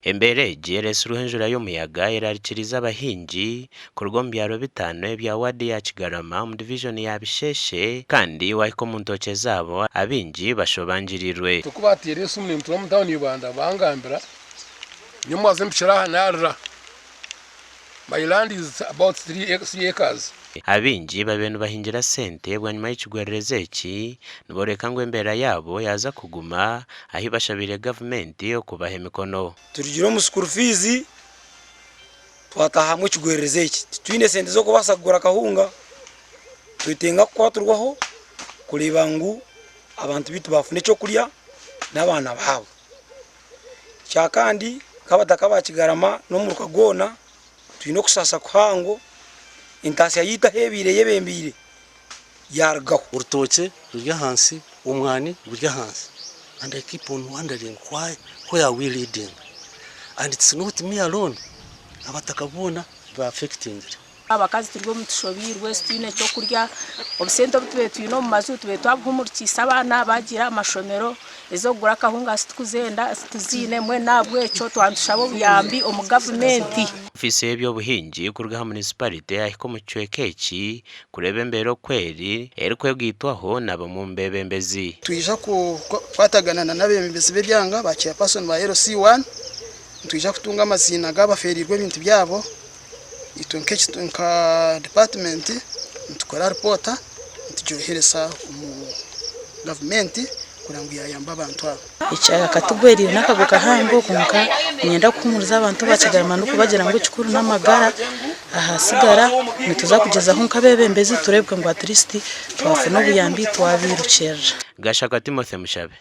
Embere GRS Enjura y'umuyaga irarikiriza abahingi ku rugo mu byaro bitanu bya wadi ya Kigarama mu division ya Bisheshe kandi wahiko mu ntoke zabo abingi bashobangirirwe tukubatira Yesu mu ntwa mu town Ibanda bangambira nyuma zempishira hanara. My land is about 3 acres. Abingi babenu bahingira sente bwanyuma y'ikigwerereze iki niboreka ngo embera yabo yaza kuguma ahi bashabire government yo kubaha emikono. Turigiro mu school fees twatahamwe ikigwerereze iki twine sente zo kubasagura kahunga twitenga kwaturwaho kureba ngo abantu bitu bafune cyo kurya n'abana babo cyakandi kabataka ba Kigarama no mu Rukagona twino kusasa kwango intasi yita hebire yebembire yargaho urutoke rujya hansi umwani rujya hansi, and I keep on wondering where are we leading, and it's not me alone abatakabona ba affecting abakazi turwo mutushobirwe stine cyo kurya obusento butwe tuyino mu mazu tube twabwumurikisa abana bagira amashomero ezo gura kahunga situkuzenda situzine mwe nabwe cyo twandushabo buyambi omu government. Ofisi y'ebyo buhingi kurga municipality ahiko mu ecwekyereize kurebe mbero kweri eriko yogitwaho nabo mu mbebembezi twija kwatagana n'abembezi bebyanga ba chairperson ba LC1 twija kutunga amazina gabaferirwe ibintu byabo itonka department tukora reporta tujohereza mu government kurangu yayamba abantu abo icyaka katugwerira nakaguka hango kunka nyenda kumuriza abantu bakigarama no kubagira ngo cikuru n'amagara ahasigara nituza kugeza aho nkabebembezi turebwe ngo at least twafuna ubuyambi twabirukera. Gashaka Timothy Mushabe.